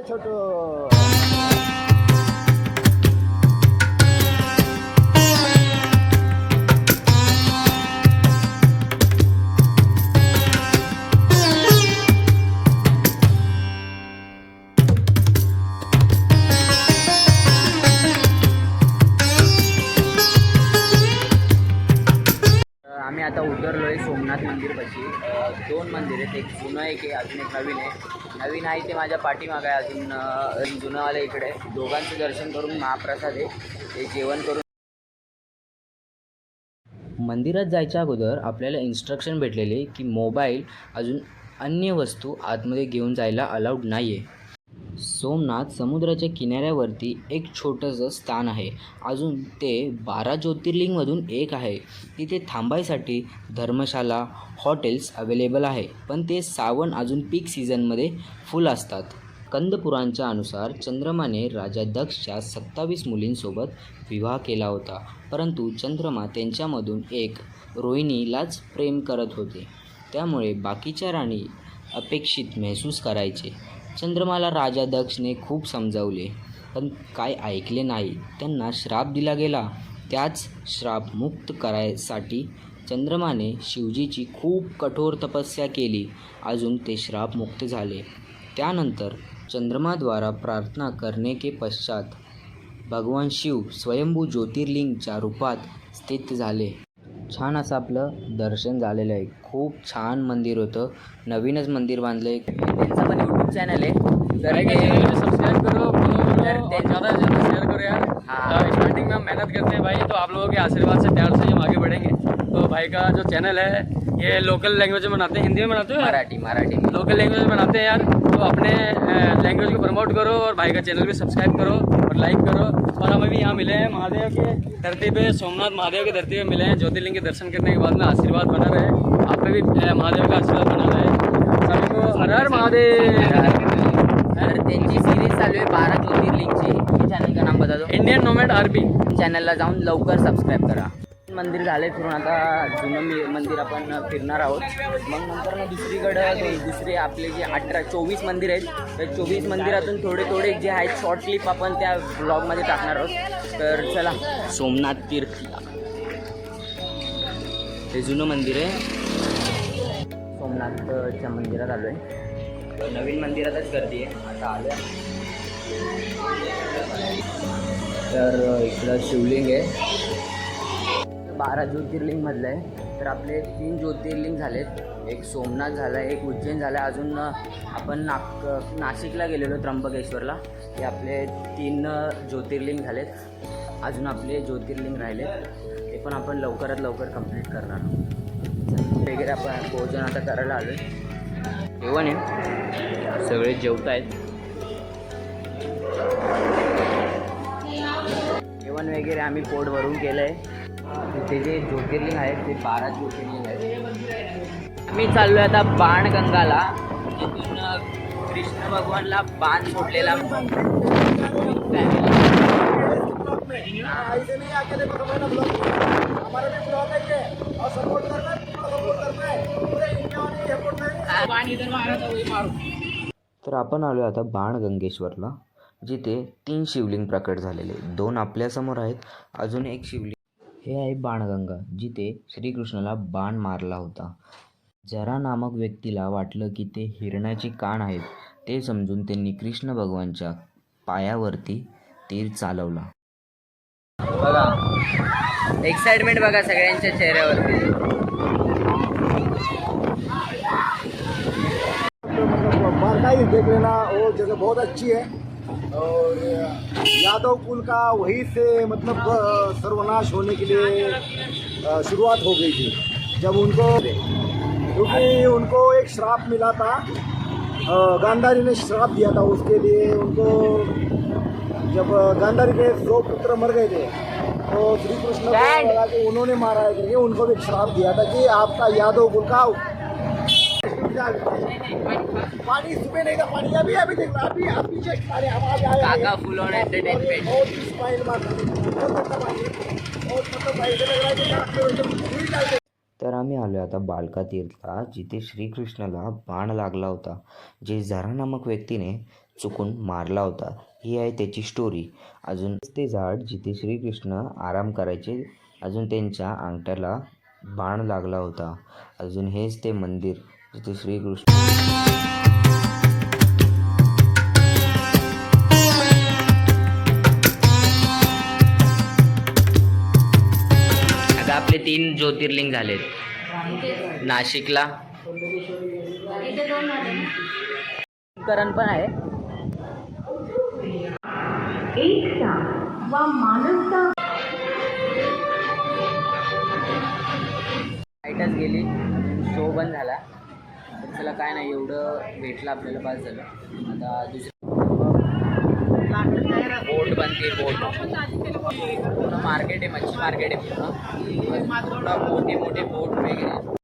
आम्ही आता उतरलोय सोमनाथ मंदिरपाशी. दोन मंदिर आहेत, एक जुनं एक आहे, अजून एक नवीन आहे. नवीन आहे ते माझ्या पाठीमागे आहे, अजून जुनंवालं इकडे. दोघांचं दर्शन करून महाप्रसाद आहे ते जेवण करून. मंदिरात जायच्या अगोदर आपल्याला इन्स्ट्रक्शन भेटलेले की मोबाईल अजून अन्य वस्तू आतमध्ये घेऊन जायला अलाउड नाही आहे. सोमनाथ समुद्राच्या किनाऱ्यावरती एक छोटंसं स्थान आहे. अजून ते 12 ज्योतिर्लिंगमधून एक आहे. तिथे थांबायसाठी धर्मशाला हॉटेल्स अवेलेबल आहे, पण ते सावन अजून पीक सीझनमध्ये फुल असतात. कंदपुराणच्या अनुसार चंद्रमाने राजा दक्षच्या 27 मुलींसोबत विवाह केला होता, परंतु चंद्रमा त्यांच्यामधून एक रोहिणीलाच प्रेम करत होते. त्यामुळे बाकीच्या राणी अपेक्षित महसूस करायचे. चंद्रमाला राजा दक्षने खूप समजावले, पण काय ऐकले नाही. त्यांना श्राप दिला गेला. त्याच श्राप मुक्त करायसाठी चंद्रमाने शिवजीची खूप कठोर तपस्या केली. अजून ते श्राप मुक्त झाले. त्यानंतर चंद्रमाद्वारा प्रार्थना करने के पश्चात भगवान शिव स्वयंभू ज्योतिर्लिंगच्या रूपात स्थित झाले. छान असं आपलं दर्शन झालेलं आहे. खूप छान मंदिर होतं. नवीनच मंदिर बांधलं आहे. त्यांचा पण यूट्यूब चॅनल आहे, तर सब्सक्राइब करो, ज़्यादा से ज़्यादा शेयर करो यार. हाँ, स्टार्टिंग में हम मेहनत करते हैं भाई, तो आप लोगों के आशीर्वाद से प्यार से हम आगे बढ़ेंगे. तो भाई का जो चैनल है ये लोकल लैंग्वेज में बनाते हैं, हिंदी में बनाते हो, मराठी लोकल लैंग्वेज में बनाते हैं यार. तो अपने लैंग्वेज को प्रमोट करो और भाई का चैनल भी सब्सक्राइब करो और लाइक करो. और हम अभी यहाँ मिले हैं महादेव के धरती पे, सोमनाथ महादेव की धरती पे मिले हैं. ज्योतिर्लिंग के दर्शन करने के बाद में आशीर्वाद बना रहे, आप पे भी महादेव का आशीर्वाद बना रहे. सभी को हर हर महादेव. तर त्यांची सिरीज चालू आहे 12 ज्योतिर्लिंगची. चॅनल का नाम बता दो. Indian nomad RB. चॅनलला जाऊन लवकर सबस्क्राईब करा. मंदिर झाले फिरून, आता जुनं मंदिर आपण फिरणार आहोत. मग नंतर दुसरीकडं दुसरे आपले जे 24 मंदिर आहेत, तर 24 मंदिरातून थोडे जे आहेत शॉर्ट क्लिप आपण त्या ब्लॉगमध्ये टाकणार आहोत. तर चला, सोमनाथ तीर्थ हे जुनं मंदिर आहे. सोमनाथच्या मंदिरात आलो आहे. नवीन मंदिरातच गर्दी आहे. आता आलो तर इकडं शिवलिंग आहे. 12 ज्योतिर्लिंगमधलं आहे. तर आपले 3 ज्योतिर्लिंग झालेत. एक सोमनाथ झालं आहे, एक उज्जैन झालं आहे. अजून आपण नाशिकला गेलेलो त्र्यंबकेश्वरला. हे आपले 3 ज्योतिर्लिंग झालेत. अजून आपले ज्योतिर्लिंग राहिलेत, ते पण आपण लवकरात लवकर कंप्लीट करणार वगैरे. आपण भोजन आता करायला आलो आहे. जेवण आहे, सगळे जेवत आहेत. जेवण वगैरे आम्ही पोट भरून केलं आहे. तिथे जे ज्योतिर्लिंग आहेत ते 12 ज्योतिर्लिंग आहेत. आम्ही चाललो आहे आता बाणगंगाला, जिथून कृष्ण भगवानला बाण सोडलेला. तर आपण आलो आता बाणगंगेश्वरला, जिथे 3 शिवलिंग प्रकट झालेले. 2 आपल्यासमोर आहेत, अजून एक शिवलिंग हे आहे बाणगंगा, जिथे श्रीकृष्णाला बाण मारला होता. जरा नामक व्यक्तीला वाटलं की ते हिरण्याची कान आहेत. ते समजून त्यांनी कृष्ण भगवानच्या पायावरती तीर चालवला. बघा एक्साइटमेंट बघा सगळ्यांच्या चेहऱ्यावरती. देख लेना, वो जगह बहुत अच्छी है. और यादव कुल का वहीं से मतलब सर्वनाश होने के लिए शुरुआत हो गई थी. जब उनको, क्योंकि उनको एक श्राप मिला था, गांधारी ने श्राप दिया था उसके लिए. उनको जब गांधारी के 2 पुत्र मर गए थे, तो श्री कृष्ण को लगा कि उन्होंने मारा है करके उनको भी श्राप दिया था कि आपका यादव कुल का पानी सुबह नहीं था, पानी अभी अभी देख रहा, अभी चेक अरे आवाज आया. काका फुल ऑन एंटरटेनमेंट. और स्माइल मारता और मतलब ऐसे लग रहा है कि तर आम्ही आलो आता बालका तीर्थला, जिथे श्रीकृष्णाला बाण लागला होता. जे जरा नामक व्यक्तीने चुकून मारला होता. ही आहे त्याची स्टोरी. अजून ते झाड जिथे श्रीकृष्ण आराम करायचे, अजून त्यांच्या अंगठ्याला बाण लागला होता. अजून हेच ते मंदिर जिथे श्रीकृष्ण. आता आपले 3 ज्योतिर्लिंग झालेत. नाशिकला करण पण आहे. लाईटच गेली, शो बंद झाला. तर चला काय नाही, एवढं भेटलं आपल्याला, पास झालं. आता दुसरं बोट बनते, बोट पूर्ण मार्केट आहे, मच्छी मार्केट आहे पूर्ण. मोठे मोठे बोट वगैरे.